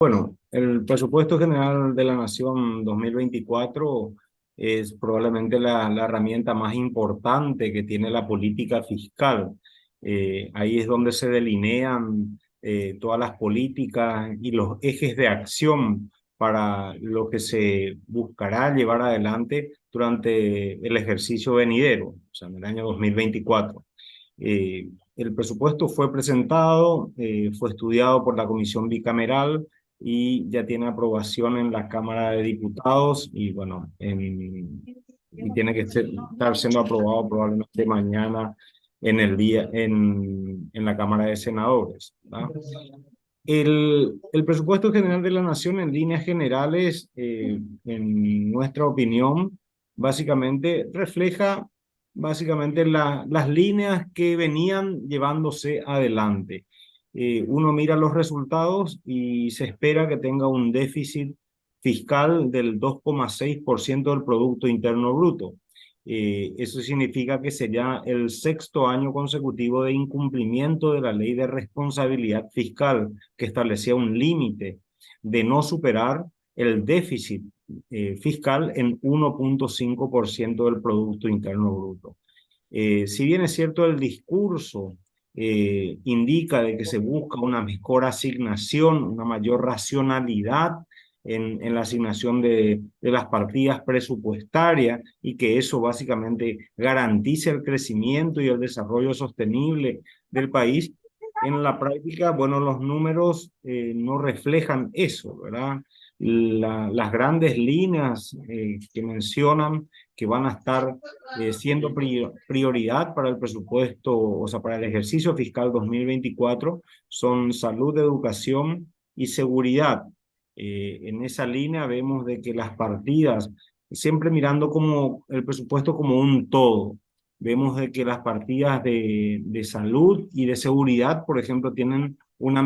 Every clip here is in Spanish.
Bueno, el presupuesto general de la Nación 2024 es probablemente la herramienta más importante que tiene la política fiscal. Ahí es donde se delinean todas las políticas y los ejes de acción para lo que se buscará llevar adelante durante el ejercicio venidero, o sea, en el año 2024. El presupuesto fue presentado, fue estudiado por la Comisión Bicameral y ya tiene aprobación en la Cámara de Diputados y bueno, y tiene que estar siendo aprobado probablemente mañana en el día en la Cámara de Senadores, ¿verdad? El presupuesto general de la Nación en líneas generales, en nuestra opinión, básicamente refleja las líneas que venían llevándose adelante. Uno mira los resultados y se espera que tenga un déficit fiscal del 2,6% del Producto Interno Bruto. Eso significa que sería el sexto año consecutivo de incumplimiento de la Ley de Responsabilidad Fiscal, que establecía un límite de no superar el déficit fiscal en 1,5% del Producto Interno Bruto. Si bien es cierto el discurso indica de que se busca una mejor asignación, una mayor racionalidad en la asignación de las partidas presupuestarias y que eso básicamente garantice el crecimiento y el desarrollo sostenible del país, en la práctica, bueno, los números no reflejan eso, ¿verdad? Las grandes líneas que mencionan que van a estar siendo prioridad para el presupuesto, o sea, para el ejercicio fiscal 2024, son salud, educación y seguridad. En esa línea vemos de que las partidas, siempre mirando como el presupuesto como un todo, vemos de que las partidas de salud y de seguridad, por ejemplo, tienen una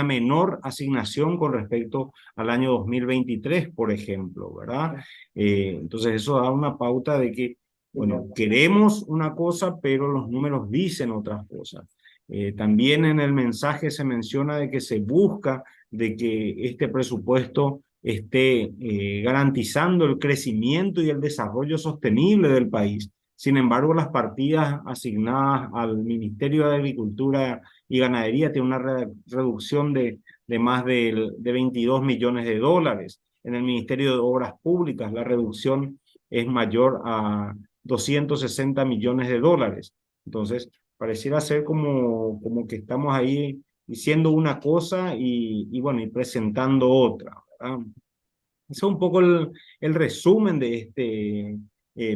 menor asignación con respecto al año 2023, por ejemplo, ¿verdad? Entonces eso da una pauta de que, bueno, queremos una cosa, pero los números dicen otras cosas. También en el mensaje se menciona de que se busca de que este presupuesto esté garantizando el crecimiento y el desarrollo sostenible del país. Sin embargo, las partidas asignadas al Ministerio de Agricultura y Ganadería tienen una reducción de más de 22 millones de dólares. En el Ministerio de Obras Públicas la reducción es mayor a 260 millones de dólares. Entonces, pareciera ser como que estamos ahí diciendo una cosa bueno, y presentando otra, ¿verdad? Ese es un poco el resumen de este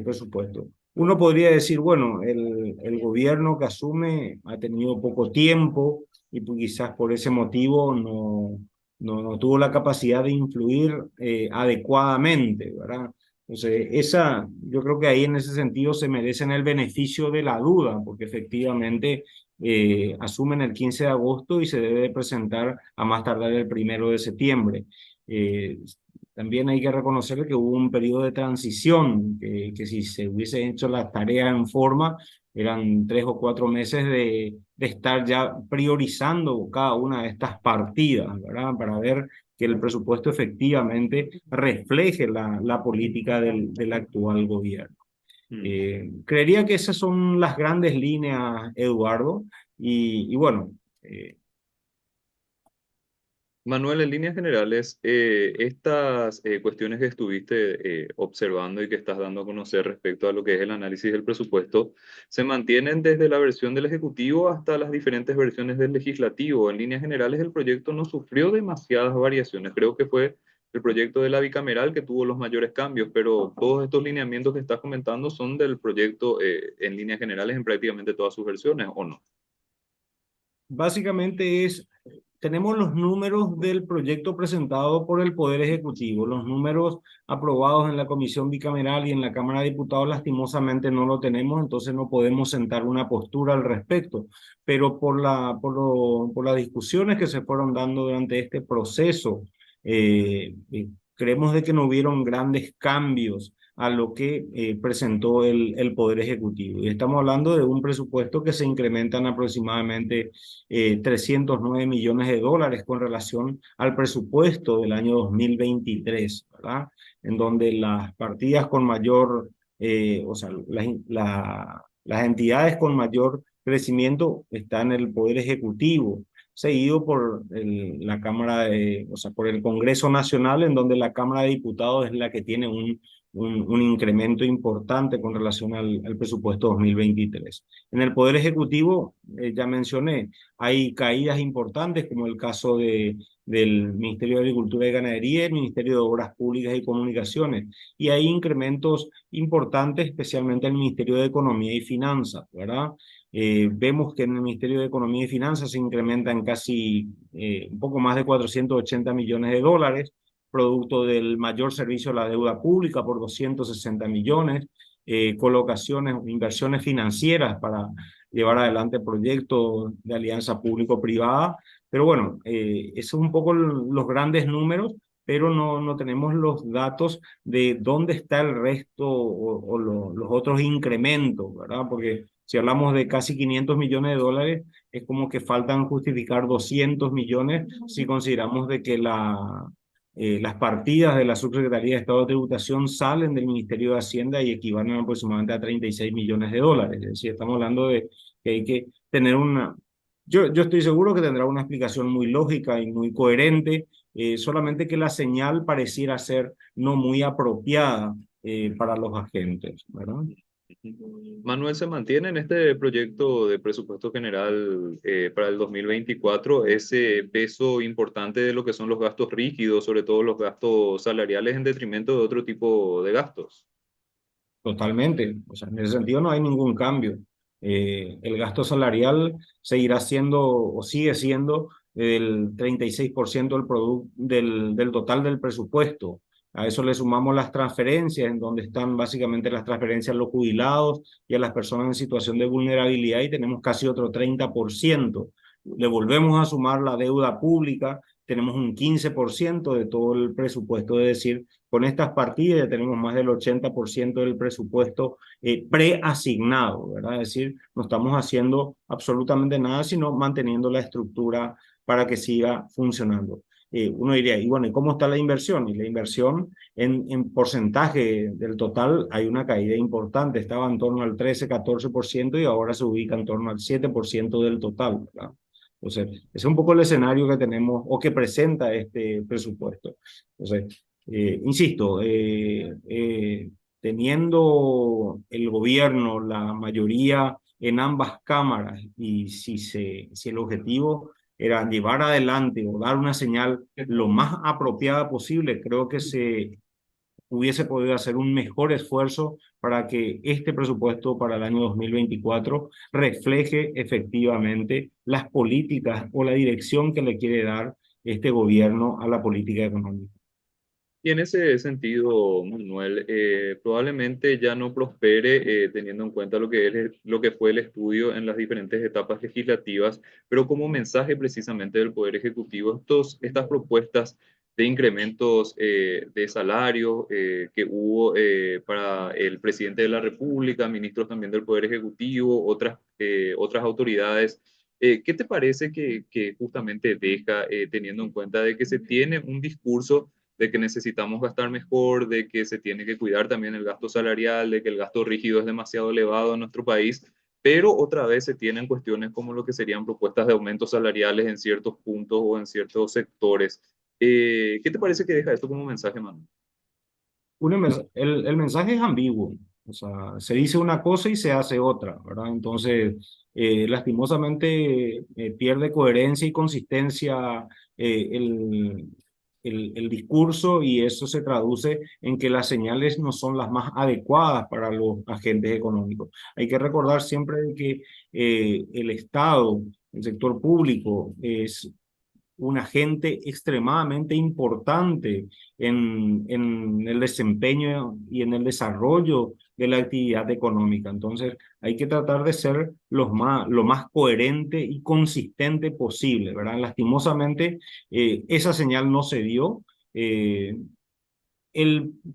presupuesto. Uno podría decir, bueno, el gobierno que asume ha tenido poco tiempo y pues quizás por ese motivo no tuvo la capacidad de influir adecuadamente, ¿verdad? Entonces, yo creo que ahí en ese sentido se merecen el beneficio de la duda, porque efectivamente asumen el 15 de agosto y se debe presentar a más tardar el 1 de septiembre. Eh, También hay que reconocer que hubo un periodo de transición, que si se hubiese hecho las tareas en forma, eran 3 o 4 meses de estar ya priorizando cada una de estas partidas, ¿verdad? Para ver que el presupuesto efectivamente refleje la política del actual gobierno. Mm. Creería que esas son las grandes líneas, Eduardo, y bueno, Manuel, en líneas generales, estas cuestiones que estuviste observando y que estás dando a conocer respecto a lo que es el análisis del presupuesto, ¿se mantienen desde la versión del Ejecutivo hasta las diferentes versiones del Legislativo? En líneas generales, el proyecto no sufrió demasiadas variaciones. Creo que fue el proyecto de la bicameral que tuvo los mayores cambios, pero todos estos lineamientos que estás comentando son del proyecto en líneas generales en prácticamente todas sus versiones, ¿o no? básicamente tenemos los números del proyecto presentado por el Poder Ejecutivo, los números aprobados en la Comisión Bicameral y en la Cámara de Diputados lastimosamente no lo tenemos, entonces no podemos sentar una postura al respecto, pero por las discusiones que se fueron dando durante este proceso, creemos de que no hubieron grandes cambios a lo que presentó el Poder Ejecutivo. Y estamos hablando de un presupuesto que se incrementa en aproximadamente 309 millones de dólares con relación al presupuesto del año 2023, ¿verdad? En donde las partidas con mayor, o sea, las entidades con mayor crecimiento están en el Poder Ejecutivo, seguido por la Cámara o sea, por el Congreso Nacional, en donde la Cámara de Diputados es la que tiene un incremento importante con relación al presupuesto 2023. En el Poder Ejecutivo, ya mencioné, hay caídas importantes, como el caso del Ministerio de Agricultura y Ganadería, el Ministerio de Obras Públicas y Comunicaciones, y hay incrementos importantes, especialmente en el Ministerio de Economía y Finanzas, ¿verdad? Vemos que en el Ministerio de Economía y Finanzas se incrementan casi un poco más de 480 millones de dólares, producto del mayor servicio a la deuda pública por 260 millones, colocaciones, inversiones financieras para llevar adelante proyectos de alianza público-privada. Pero bueno, esos son un poco los grandes números, pero no tenemos los datos de dónde está el resto o los otros incrementos, ¿verdad? Porque si hablamos de casi 500 millones de dólares, es como que faltan justificar 200 millones si consideramos de que las partidas de la Subsecretaría de Estado de Tributación salen del Ministerio de Hacienda y equivalen aproximadamente a 36 millones de dólares. Es decir, estamos hablando de que hay que tener una... Yo estoy seguro que tendrá una explicación muy lógica y muy coherente, solamente que la señal pareciera ser no muy apropiada para los agentes, ¿verdad? Manuel, ¿se mantiene en este proyecto de presupuesto general para el 2024 ese peso importante de lo que son los gastos rígidos, sobre todo los gastos salariales, en detrimento de otro tipo de gastos? Totalmente. O sea, en ese sentido no hay ningún cambio. El gasto salarial seguirá siendo o sigue siendo el 36% del total del presupuesto. A eso le sumamos las transferencias, en donde están básicamente las transferencias a los jubilados y a las personas en situación de vulnerabilidad, y tenemos casi otro 30%. Le volvemos a sumar la deuda pública, tenemos un 15% de todo el presupuesto, es decir, con estas partidas ya tenemos más del 80% del presupuesto preasignado, ¿verdad? Es decir, no estamos haciendo absolutamente nada, sino manteniendo la estructura para que siga funcionando. Uno diría, y bueno, ¿y cómo está la inversión? Y la inversión en porcentaje del total hay una caída importante, estaba en torno al 13-14% y ahora se ubica en torno al 7% del total, ¿verdad? Entonces, ese es un poco el escenario que tenemos o que presenta este presupuesto. Entonces, insisto, teniendo el gobierno la mayoría en ambas cámaras y si el objetivo era llevar adelante o dar una señal lo más apropiada posible, creo que se hubiese podido hacer un mejor esfuerzo para que este presupuesto para el año 2024 refleje efectivamente las políticas o la dirección que le quiere dar este gobierno a la política económica. Y en ese sentido, Manuel, probablemente ya no prospere teniendo en cuenta lo que fue el estudio en las diferentes etapas legislativas, pero como mensaje precisamente del Poder Ejecutivo, estas propuestas de incrementos de salario que hubo para el presidente de la República, ministros también del Poder Ejecutivo, otras autoridades. ¿Qué te parece que justamente deja, teniendo en cuenta de que se tiene un discurso de que necesitamos gastar mejor, de que se tiene que cuidar también el gasto salarial, de que el gasto rígido es demasiado elevado en nuestro país, pero otra vez se tienen cuestiones como lo que serían propuestas de aumentos salariales en ciertos puntos o en ciertos sectores? ¿Qué te parece que deja esto como mensaje, Manu? El mensaje es ambiguo, o sea, se dice una cosa y se hace otra, ¿verdad? Entonces, lastimosamente pierde coherencia y consistencia el discurso, y eso se traduce en que las señales no son las más adecuadas para los agentes económicos. Hay que recordar siempre que el Estado, el sector público, es un agente extremadamente importante en el desempeño y en el desarrollo de la actividad económica. Entonces, hay que tratar de ser lo más coherente y consistente posible, ¿verdad? Lastimosamente, esa señal no se dio.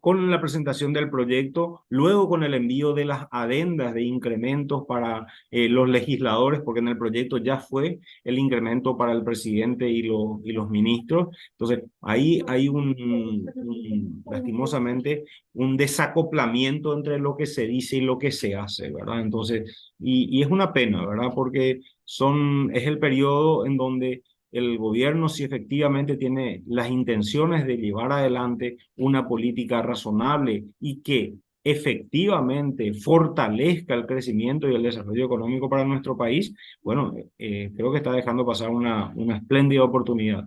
con la presentación del proyecto, luego con el envío de las adendas de incrementos para los legisladores, porque en el proyecto ya fue el incremento para el presidente y los ministros. Entonces, ahí hay lastimosamente, un desacoplamiento entre lo que se dice y lo que se hace, ¿verdad? Entonces, y es una pena, ¿verdad? Porque es el periodo en donde el gobierno, si efectivamente tiene las intenciones de llevar adelante una política razonable y que efectivamente fortalezca el crecimiento y el desarrollo económico para nuestro país, bueno, creo que está dejando pasar una espléndida oportunidad.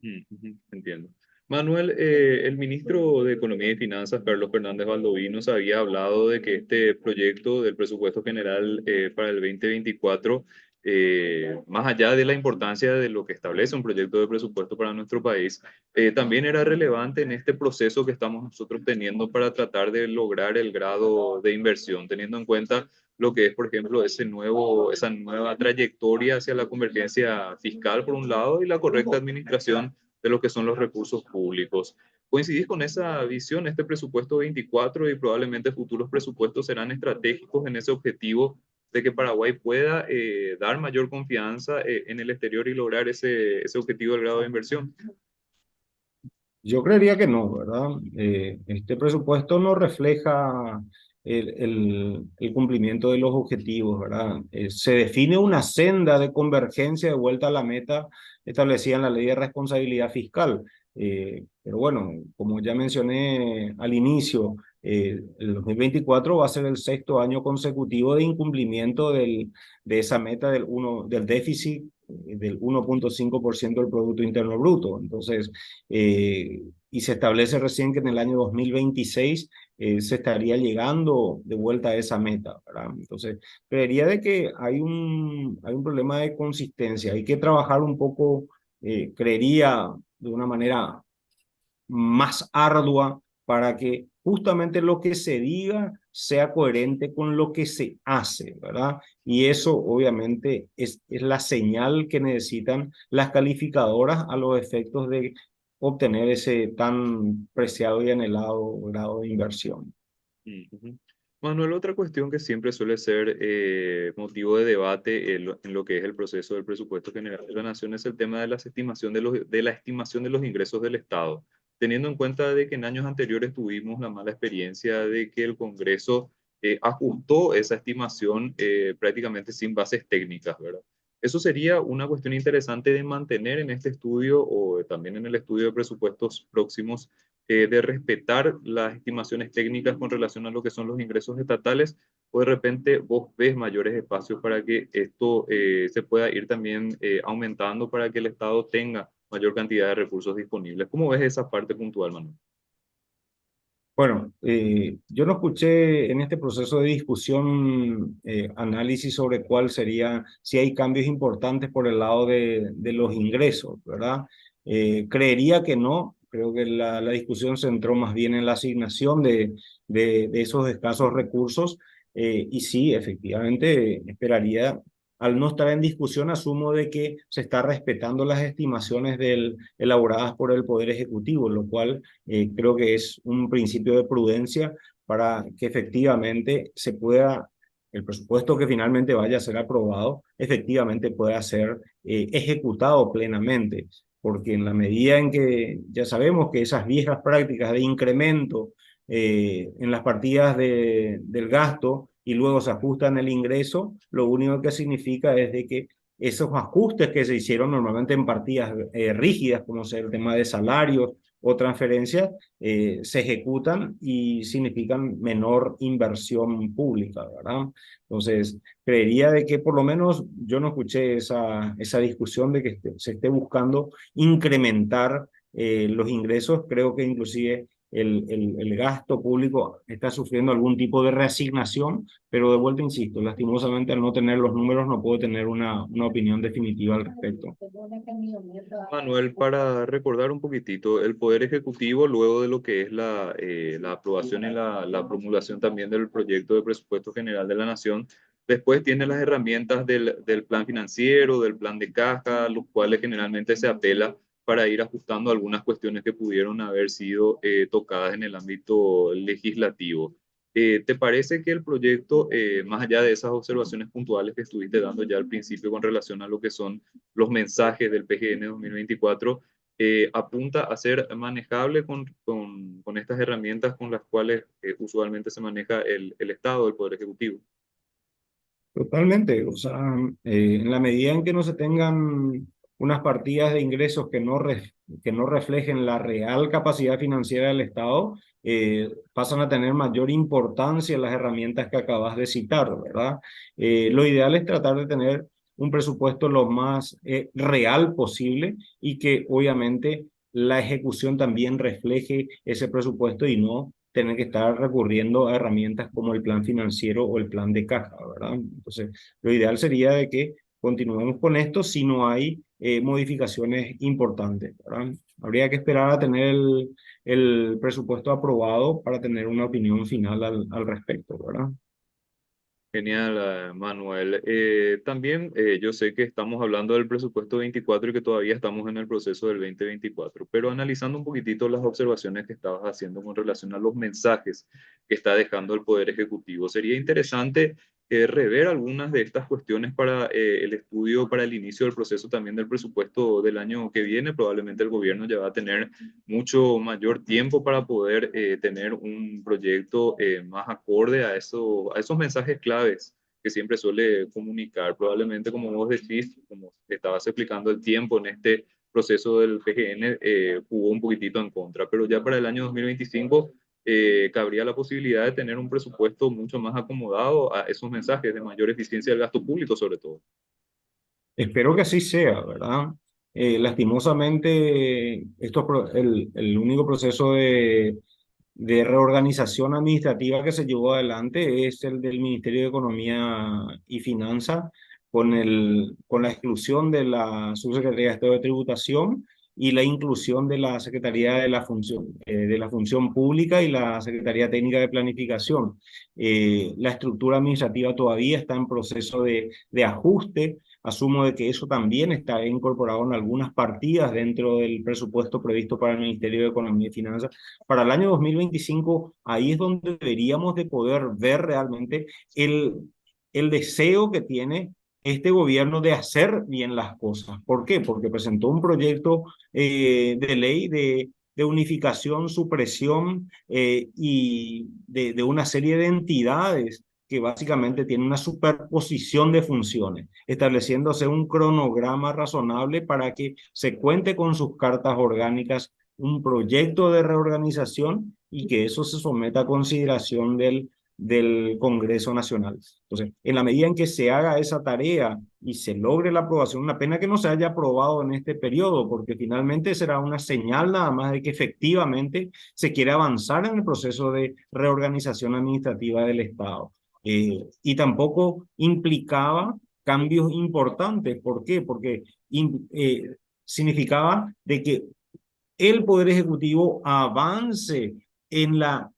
Ujú, entiendo. Manuel, el ministro de Economía y Finanzas, Carlos Fernández Valdovinos, había hablado de que este proyecto del presupuesto general para el 2024, más allá de la importancia de lo que establece un proyecto de presupuesto para nuestro país, también era relevante en este proceso que estamos nosotros teniendo para tratar de lograr el grado de inversión, teniendo en cuenta lo que es, por ejemplo, esa nueva trayectoria hacia la convergencia fiscal, por un lado, y la correcta administración de lo que son los recursos públicos. ¿Coincidís con esa visión? Este presupuesto 24 y probablemente futuros presupuestos serán estratégicos en ese objetivo de que Paraguay pueda dar mayor confianza en el exterior y lograr ese objetivo del grado de inversión. Yo creería que no, ¿verdad? Este presupuesto no refleja el cumplimiento de los objetivos, ¿verdad? Se define una senda de convergencia de vuelta a la meta establecida en la Ley de Responsabilidad Fiscal. Pero bueno, como ya mencioné al inicio, el 2024 va a ser el sexto año consecutivo de incumplimiento de esa meta del déficit del 1,5% del Producto Interno Bruto. Entonces, y se establece recién que en el año 2026 se estaría llegando de vuelta a esa meta, ¿verdad? Entonces, creería de que hay un problema de consistencia, hay que trabajar un poco, creería, de una manera más ardua para que justamente lo que se diga sea coherente con lo que se hace, ¿verdad? Y eso obviamente es la señal que necesitan las calificadoras a los efectos de obtener ese tan preciado y anhelado grado de inversión. Ujú. Manuel, otra cuestión que siempre suele ser motivo de debate en lo que es el proceso del presupuesto general de la Nación es el tema de la estimación de la estimación de los ingresos del Estado, teniendo en cuenta de que en años anteriores tuvimos la mala experiencia de que el Congreso ajustó esa estimación prácticamente sin bases técnicas, ¿verdad? Eso sería una cuestión interesante de mantener en este estudio o también en el estudio de presupuestos próximos, de respetar las estimaciones técnicas con relación a lo que son los ingresos estatales, o de repente vos ves mayores espacios para que esto se pueda ir también aumentando para que el Estado tenga mayor cantidad de recursos disponibles. ¿Cómo ves esa parte puntual, Manuel? Bueno, yo no escuché en este proceso de discusión análisis sobre cuál sería, si hay cambios importantes por el lado de los ingresos, ¿verdad? Creería que no, creo que la discusión se centró más bien en la asignación de esos escasos recursos y sí, efectivamente, esperaría, al no estar en discusión, asumo de que se está respetando las estimaciones elaboradas por el Poder Ejecutivo, lo cual creo que es un principio de prudencia para que efectivamente el presupuesto que finalmente vaya a ser aprobado, efectivamente pueda ser ejecutado plenamente, porque en la medida en que ya sabemos que esas viejas prácticas de incremento en las partidas del gasto y luego se ajustan el ingreso, lo único que significa es de que esos ajustes que se hicieron normalmente en partidas rígidas, como ser el tema de salarios o transferencias, se ejecutan y significan menor inversión pública, ¿verdad? Entonces, creería de que por lo menos yo no escuché esa discusión de que se esté buscando incrementar los ingresos. Creo que inclusive el gasto público está sufriendo algún tipo de reasignación, pero de vuelta insisto, lastimosamente al no tener los números no puedo tener una opinión definitiva al respecto. Manuel, para recordar un poquitito, el Poder Ejecutivo, luego de lo que es la aprobación y la promulgación también del proyecto de presupuesto general de la Nación, después tiene las herramientas del plan financiero, del plan de caja, los cuales generalmente se apela para ir ajustando algunas cuestiones que pudieron haber sido tocadas en el ámbito legislativo. ¿Te parece que el proyecto, más allá de esas observaciones puntuales que estuviste dando ya al principio con relación a lo que son los mensajes del PGN 2024, apunta a ser manejable con estas herramientas con las cuales usualmente se maneja el Estado, el Poder Ejecutivo? Totalmente, o sea, en la medida en que no se tengan unas partidas de ingresos que no reflejen la real capacidad financiera del Estado, pasan a tener mayor importancia las herramientas que acabas de citar, ¿verdad? Lo ideal es tratar de tener un presupuesto lo más real posible y que obviamente la ejecución también refleje ese presupuesto y no tener que estar recurriendo a herramientas como el plan financiero o el plan de caja, ¿verdad? Entonces, lo ideal sería de que continuemos con esto si no hay modificaciones importantes, ¿verdad? Habría que esperar a tener el presupuesto aprobado para tener una opinión final al respecto, ¿verdad? Genial, Manuel. También yo sé que estamos hablando del presupuesto 24 y que todavía estamos en el proceso del 2024, pero analizando un poquitito las observaciones que estabas haciendo con relación a los mensajes que está dejando el Poder Ejecutivo, sería interesante rever algunas de estas cuestiones para el estudio, para el inicio del proceso también del presupuesto del año que viene. Probablemente el gobierno ya va a tener mucho mayor tiempo para poder tener un proyecto más acorde a esos mensajes claves que siempre suele comunicar. Probablemente, como vos decís, como estabas explicando, el tiempo en este proceso del PGN jugó un poquitito en contra, pero ya para el año 2025 cabría la posibilidad de tener un presupuesto mucho más acomodado a esos mensajes de mayor eficiencia del gasto público, sobre todo. Espero que así sea, ¿verdad? Lastimosamente, el único proceso de reorganización administrativa que se llevó adelante es el del Ministerio de Economía y Finanzas, con la exclusión de la Subsecretaría de Estado de Tributación y la inclusión de la Secretaría de la Función Pública y la Secretaría Técnica de Planificación. La estructura administrativa todavía está en proceso de ajuste. Asumo de que eso también está incorporado en algunas partidas dentro del presupuesto previsto para el Ministerio de Economía y Finanzas para el año 2025. Ahí es donde deberíamos de poder ver realmente el deseo que tiene este gobierno de hacer bien las cosas. ¿Por qué? Porque presentó un proyecto de ley de unificación, supresión y de una serie de entidades que básicamente tiene una superposición de funciones, estableciéndose un cronograma razonable para que se cuente con sus cartas orgánicas, un proyecto de reorganización y que eso se someta a consideración del Congreso Nacional. Entonces, en la medida en que se haga esa tarea y se logre la aprobación, una pena que no se haya aprobado en este periodo, porque finalmente será una señal nada más de que efectivamente se quiere avanzar en el proceso de reorganización administrativa del Estado. Y tampoco implicaba cambios importantes. ¿Por qué? Porque significaba de que el Poder Ejecutivo avance en la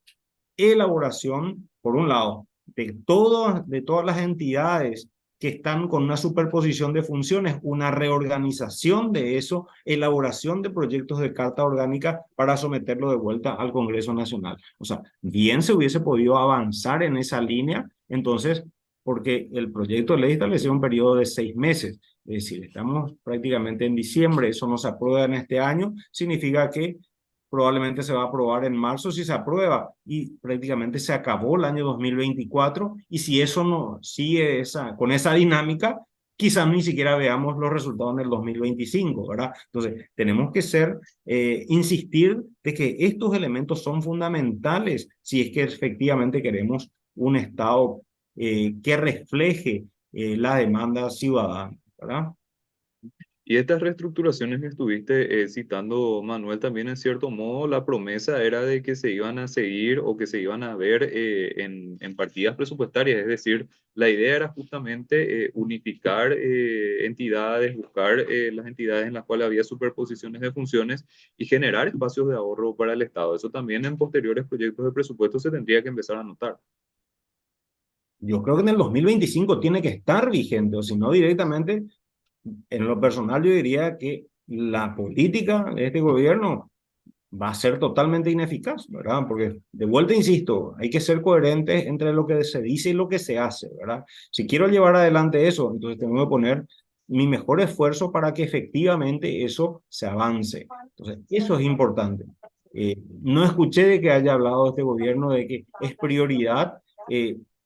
elaboración, por un lado, de todas las entidades que están con una superposición de funciones, una reorganización de eso, elaboración de proyectos de carta orgánica para someterlo de vuelta al Congreso Nacional. O sea, bien se hubiese podido avanzar en esa línea, entonces, porque el proyecto de ley establecía un periodo de 6 meses. Es decir, estamos prácticamente en diciembre, eso no se aprueba en este año, significa que probablemente se va a aprobar en marzo si se aprueba y prácticamente se acabó el año 2024 y si eso no sigue con esa dinámica, quizás ni siquiera veamos los resultados en el 2025, ¿verdad? Entonces, tenemos que insistir de que estos elementos son fundamentales si es que efectivamente queremos un Estado que refleje la demanda ciudadana, ¿verdad? Y estas reestructuraciones que estuviste citando, Manuel, también en cierto modo la promesa era de que se iban a seguir o que se iban a ver en partidas presupuestarias, es decir, la idea era justamente unificar entidades, buscar las entidades en las cuales había superposiciones de funciones y generar espacios de ahorro para el Estado. Eso también en posteriores proyectos de presupuesto se tendría que empezar a notar. Yo creo que en el 2025 tiene que estar vigente, o si no directamente. En lo personal, yo diría que la política de este gobierno va a ser totalmente ineficaz, ¿verdad? Porque, de vuelta, insisto, hay que ser coherentes entre lo que se dice y lo que se hace, ¿verdad? Si quiero llevar adelante eso, entonces tengo que poner mi mejor esfuerzo para que efectivamente eso se avance. Entonces, eso es importante. No escuché de que haya hablado este gobierno de que es prioridad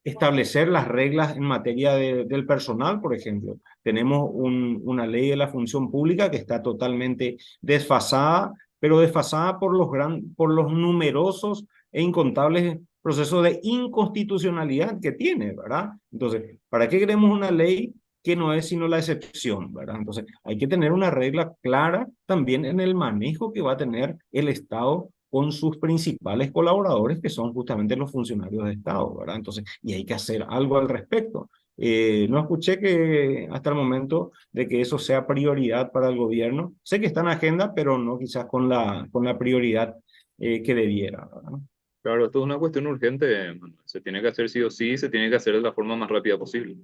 establecer las reglas en materia del personal, por ejemplo. Tenemos una ley de la función pública que está totalmente desfasada, pero desfasada por los numerosos e incontables procesos de inconstitucionalidad que tiene, ¿verdad? Entonces, ¿para qué queremos una ley que no es sino la excepción, ¿verdad? Entonces, hay que tener una regla clara también en el manejo que va a tener el Estado con sus principales colaboradores, que son justamente los funcionarios de Estado, ¿verdad? Entonces, y hay que hacer algo al respecto. No escuché que hasta el momento de que eso sea prioridad para el gobierno. Sé que está en agenda, pero no quizás con la prioridad que debiera, ¿verdad? Claro, esto es una cuestión urgente, Manuel. Se tiene que hacer sí o sí, se tiene que hacer de la forma más rápida posible.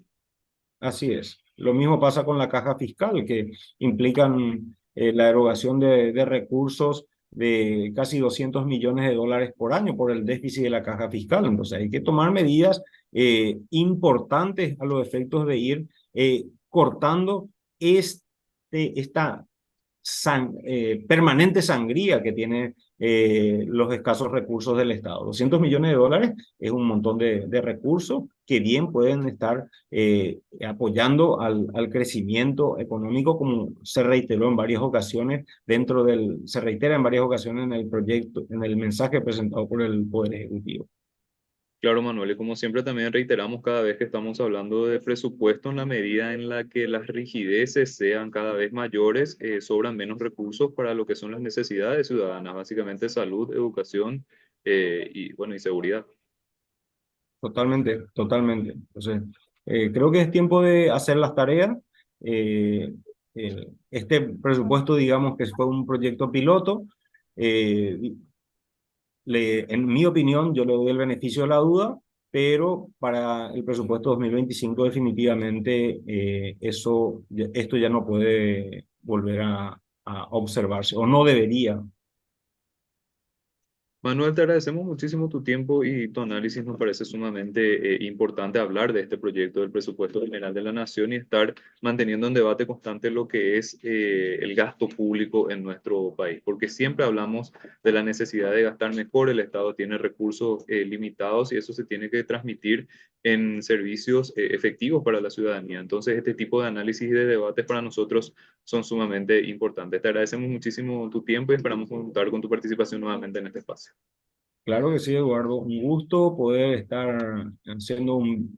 Así es. Lo mismo pasa con la caja fiscal, que implican la erogación de recursos de casi 200 millones de dólares por año por el déficit de la caja fiscal. Entonces hay que tomar medidas importantes a los efectos de ir cortando esta permanente sangría que tiene los escasos recursos del Estado. 200 millones de dólares es un montón de recursos que bien pueden estar apoyando al crecimiento económico, como se reiteró en varias ocasiones se reitera en varias ocasiones en el proyecto, en el mensaje presentado por el Poder Ejecutivo. Claro, Manuel, y como siempre también reiteramos cada vez que estamos hablando de presupuesto, en la medida en la que las rigideces sean cada vez mayores, sobran menos recursos para lo que son las necesidades ciudadanas, básicamente salud, educación y, bueno, y seguridad. Totalmente, totalmente. Entonces, creo que es tiempo de hacer las tareas. Eh, este presupuesto, digamos que fue un proyecto piloto. Eh, en mi opinión, yo le doy el beneficio de la duda, pero para el presupuesto 2025 definitivamente esto ya no puede volver a observarse, o no debería. Manuel, te agradecemos muchísimo tu tiempo y tu análisis. Nos parece sumamente importante hablar de este proyecto del presupuesto general de la Nación y estar manteniendo en debate constante lo que es el gasto público en nuestro país, porque siempre hablamos de la necesidad de gastar mejor. El Estado tiene recursos limitados y eso se tiene que transmitir en servicios efectivos para la ciudadanía. Entonces, este tipo de análisis y de debates para nosotros son sumamente importantes. Te agradecemos muchísimo tu tiempo y esperamos contar con tu participación nuevamente en este espacio. Claro que sí, Eduardo. Un gusto poder estar haciendo un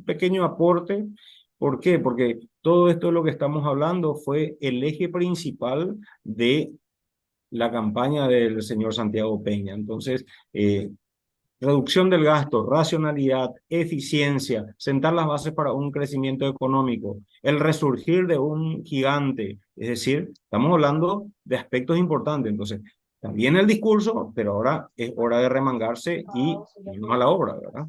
pequeño aporte. ¿Por qué? Porque todo esto de lo que estamos hablando fue el eje principal de la campaña del señor Santiago Peña. Entonces, reducción del gasto, racionalidad, eficiencia, sentar las bases para un crecimiento económico, el resurgir de un gigante. Es decir, estamos hablando de aspectos importantes. Entonces, también el discurso, pero ahora es hora de remangarse y irnos a la obra, ¿verdad?